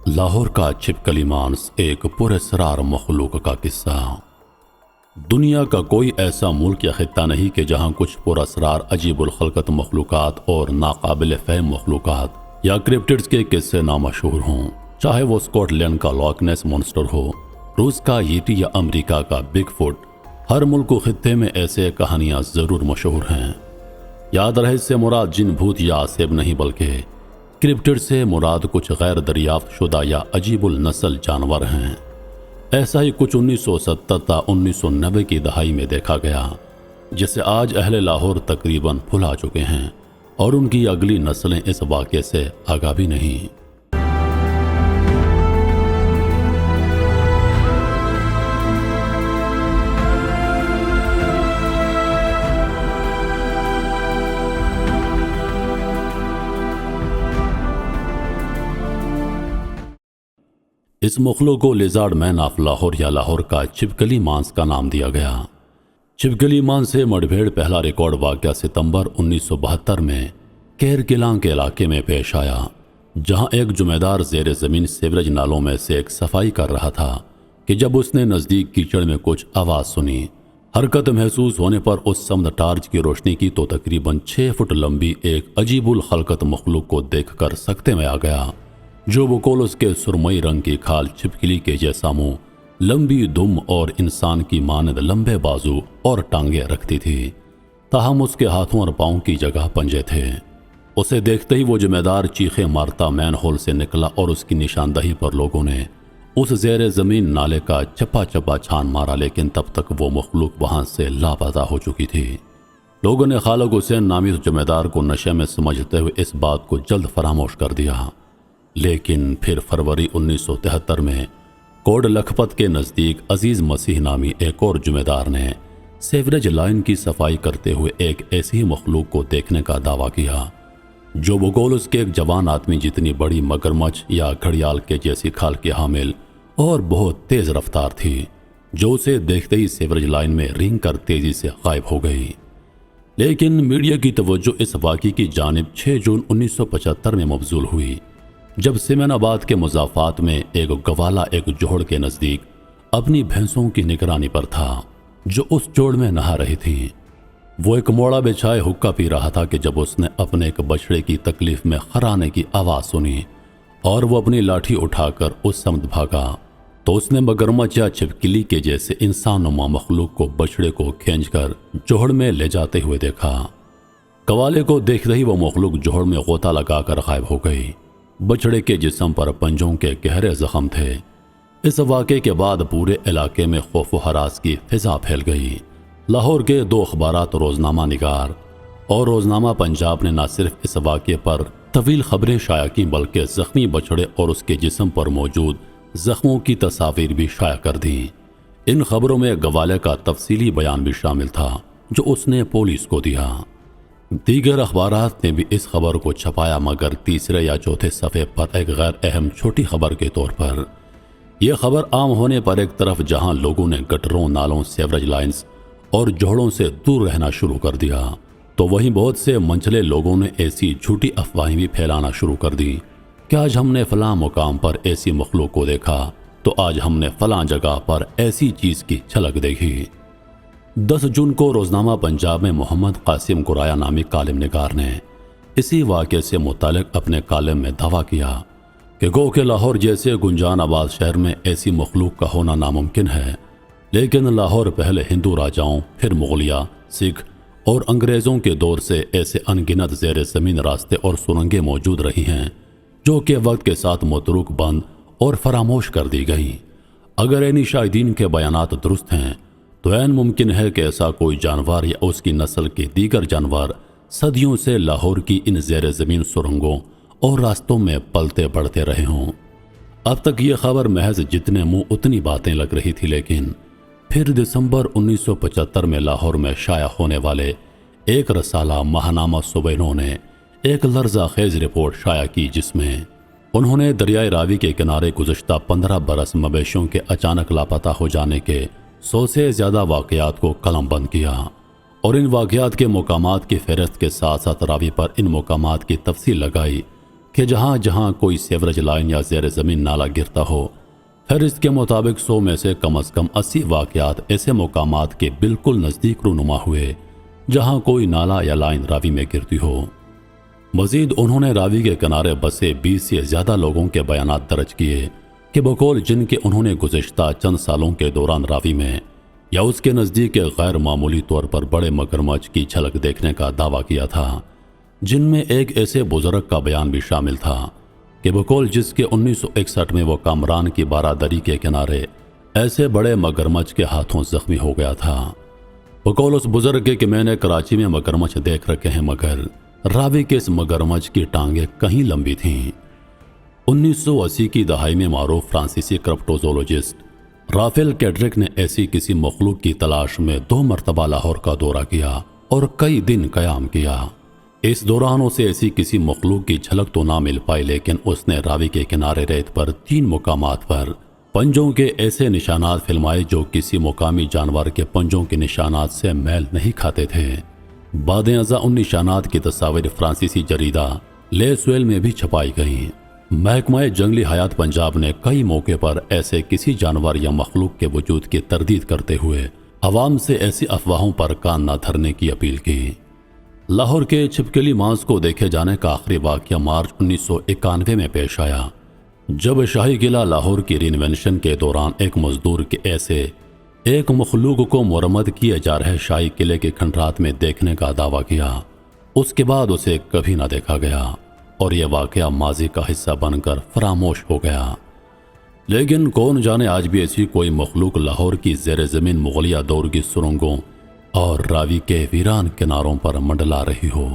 لاہور کا چھپکلی مانس ایک پراسرار مخلوق کا قصہ۔ دنیا کا کوئی ایسا ملک یا خطہ نہیں کہ جہاں کچھ پراسرار عجیب الخلقت مخلوقات اور ناقابل فہم مخلوقات یا کرپٹڈز کے قصے نامشہور ہوں، چاہے وہ اسکاٹ لینڈ کا لاک نیس مونسٹر ہو، روس کا ییٹی یا امریکہ کا بگ فٹ۔ ہر ملک و خطے میں ایسے کہانیاں ضرور مشہور ہیں۔ یاد رہے، اس سے مراد جن بھوت یا عصیب نہیں بلکہ کرپٹڈ سے مراد کچھ غیر دریافت شدہ یا عجیب النسل جانور ہیں۔ ایسا ہی کچھ 1970 تا 1990 کی دہائی میں دیکھا گیا، جسے آج اہل لاہور تقریباً بھلا چکے ہیں اور ان کی اگلی نسلیں اس واقعے سے آگاہ بھی نہیں۔ اس مخلوق کو لیزارڈ مین آف لاہور یا لاہور کا چھپکلی مانس کا نام دیا گیا۔ چھپکلی مانس سے مڈبھیڑ پہلا ریکارڈ واقعہ ستمبر 1972 میں کیر کلان کے علاقے میں پیش آیا، جہاں ایک جمعیدار زیر زمین سیوریج نالوں میں سے ایک صفائی کر رہا تھا کہ جب اس نے نزدیک کیچڑ میں کچھ آواز سنی۔ حرکت محسوس ہونے پر اس سمت ٹارچ کی روشنی کی تو تقریباً 6 فٹ لمبی ایک عجیب الخلقت مخلوق کو دیکھ کر سکتے میں آ گیا، جو بقول اس کے سرمئی رنگ کی کھال، چھپکلی کے جیسا منہ، لمبی دم اور انسان کی مانند لمبے بازو اور ٹانگیں رکھتی تھی، تاہم اس کے ہاتھوں اور پاؤں کی جگہ پنجے تھے۔ اسے دیکھتے ہی وہ جمعیدار چیخے مارتا مین ہول سے نکلا اور اس کی نشاندہی پر لوگوں نے اس زیر زمین نالے کا چپا چپا چھان مارا، لیکن تب تک وہ مخلوق وہاں سے لاپتہ ہو چکی تھی۔ لوگوں نے خالق حسین نامی اس جمعیدار کو نشے میں سمجھتے ہوئے اس بات کو جلد فراموش کر دیا، لیکن پھر فروری 1973 میں کوڈ لکھپت کے نزدیک عزیز مسیح نامی ایک اور جمعیدار نے سیوریج لائن کی صفائی کرتے ہوئے ایک ایسی مخلوق کو دیکھنے کا دعویٰ کیا، جو بقول اس کے ایک جوان آدمی جتنی بڑی مگرمچھ یا گھڑیال کے جیسی کھال کی حامل اور بہت تیز رفتار تھی، جو اسے دیکھتے ہی سیوریج لائن میں رینگ کر تیزی سے غائب ہو گئی۔ لیکن میڈیا کی توجہ اس واقعے کی جانب 6 جون 1975 میں مبذول ہوئی، جب سمن آباد کے مضافات میں ایک گوالا ایک جوڑ کے نزدیک اپنی بھینسوں کی نگرانی پر تھا، جو اس جوڑ میں نہا رہی تھی۔ وہ ایک موڑا بچھائے حقہ پی رہا تھا کہ جب اس نے اپنے ایک بچڑے کی تکلیف میں خرانے کی آواز سنی اور وہ اپنی لاٹھی اٹھا کر اس سمت بھاگا، تو اس نے مگرمچھ یا چھپکلی کے جیسے انسان نما مخلوق کو بچڑے کو کھینچ کر جوہڑ میں لے جاتے ہوئے دیکھا۔ قوالے کو دیکھتے ہی وہ مخلوق جوہڑ میں غوطہ لگا کر غائب ہو گئی۔ بچڑے کے جسم پر پنجوں کے گہرے زخم تھے۔ اس واقعے کے بعد پورے علاقے میں خوف و ہراس کی فضا پھیل گئی۔ لاہور کے 2 اخبارات، روزنامہ نگار اور روزنامہ پنجاب، نے نہ صرف اس واقعے پر طویل خبریں شائع کی بلکہ زخمی بچڑے اور اس کے جسم پر موجود زخموں کی تصاویر بھی شائع کر دیں۔ ان خبروں میں گوالے کا تفصیلی بیان بھی شامل تھا جو اس نے پولیس کو دیا۔ دیگر اخبارات نے بھی اس خبر کو چھپایا، مگر تیسرے یا چوتھے صفحے پر ایک غیر اہم چھوٹی خبر کے طور پر۔ یہ خبر عام ہونے پر ایک طرف جہاں لوگوں نے گٹروں، نالوں، سیوریج لائنز اور جوڑوں سے دور رہنا شروع کر دیا، تو وہیں بہت سے منچلے لوگوں نے ایسی جھوٹی افواہیں بھی پھیلانا شروع کر دی کہ آج ہم نے فلاں مقام پر ایسی مخلوق کو دیکھا، تو آج ہم نے فلاں جگہ پر ایسی چیز کی جھلک دیکھی۔ 10 جون کو روزنامہ پنجاب میں محمد قاسم گرایا نامی کالم نگار نے اسی واقعے سے متعلق اپنے کالم میں دعویٰ کیا کہ گو کہ لاہور جیسے گنجان آباد شہر میں ایسی مخلوق کا ہونا ناممکن ہے، لیکن لاہور پہلے ہندو راجاؤں، پھر مغلیہ، سکھ اور انگریزوں کے دور سے ایسے ان گنت زیر زمین راستے اور سرنگیں موجود رہی ہیں، جو کہ وقت کے ساتھ متروک، بند اور فراموش کر دی گئیں۔ اگر عینی شاہدین کے بیانات درست ہیں تو عین ممکن ہے کہ ایسا کوئی جانور یا اس کی نسل کے دیگر جانور صدیوں سے لاہور کی ان زیر زمین سرنگوں اور راستوں میں پلتے بڑھتے رہے ہوں۔ اب تک یہ خبر محض جتنے منہ اتنی باتیں لگ رہی تھی، لیکن پھر دسمبر 1975 میں لاہور میں شائع ہونے والے ایک رسالہ ماہنامہ صبینوں نے ایک لرزہ خیز رپورٹ شائع کی، جس میں انہوں نے دریائے راوی کے کنارے گزشتہ 15 برس مویشیوں کے اچانک لاپتہ ہو جانے کے 100 سے زیادہ واقعات کو قلم بند کیا، اور ان واقعات کے مقامات کی فہرست کے ساتھ ساتھ راوی پر ان مقامات کی تفصیل لگائی کہ جہاں جہاں کوئی سیوریج لائن یا زیر زمین نالہ گرتا ہو، پھر اس کے مطابق 100 میں سے کم از کم 80 واقعات ایسے مقامات کے بالکل نزدیک رونما ہوئے جہاں کوئی نالہ یا لائن راوی میں گرتی ہو۔ مزید انہوں نے راوی کے کنارے بسے 20 سے زیادہ لوگوں کے بیانات درج کیے کہ بقول جن کے انہوں نے گزشتہ چند سالوں کے دوران راوی میں یا اس کے نزدیک غیر معمولی طور پر بڑے مگرمچھ کی جھلک دیکھنے کا دعویٰ کیا تھا، جن میں ایک ایسے بزرگ کا بیان بھی شامل تھا کہ بقول جس کے 1961 میں وہ کامران کی بارادری کے کنارے ایسے بڑے مگرمچھ کے ہاتھوں زخمی ہو گیا تھا۔ بقول اس بزرگ کہ میں نے کراچی میں مگرمچھ دیکھ رکھے ہیں، مگر راوی کے اس مگرمچھ کی ٹانگیں کہیں لمبی تھیں۔ 1980 کی دہائی میں معروف فرانسیسی کرپٹوزولوجسٹ رافیل کیڈرک نے ایسی کسی مخلوق کی تلاش میں 2 مرتبہ لاہور کا دورہ کیا اور کئی دن قیام کیا۔ اس دوران اسے ایسی کسی مخلوق کی جھلک تو نہ مل پائی، لیکن اس نے راوی کے کنارے ریت پر 3 مقامات پر پنجوں کے ایسے نشانات فلمائے جو کسی مقامی جانور کے پنجوں کے نشانات سے میل نہیں کھاتے تھے۔ بعد ازاں ان نشانات کی تصاویر فرانسیسی جریدہ لے سویل میں بھی چھپائی گئیں۔ محکمہ جنگلی حیات پنجاب نے کئی موقع پر ایسے کسی جانور یا مخلوق کے وجود کی تردید کرتے ہوئے عوام سے ایسی افواہوں پر کان نہ دھرنے کی اپیل کی۔ لاہور کے چھپکلی مانس کو دیکھے جانے کا آخری واقعہ مارچ 1991 میں پیش آیا، جب شاہی قلعہ لاہور کی ری انوینشن کے دوران ایک مزدور کے ایسے ایک مخلوق کو مرمت کیے جا رہے شاہی قلعے کے کھنڈرات میں دیکھنے کا دعویٰ کیا۔ اس کے بعد اسے کبھی نہ دیکھا گیا اور یہ واقعہ ماضی کا حصہ بن کر فراموش ہو گیا۔ لیکن کون جانے آج بھی ایسی کوئی مخلوق لاہور کی زیر زمین مغلیہ دور کی سرنگوں اور راوی کے ویران کناروں پر منڈلا رہی ہو۔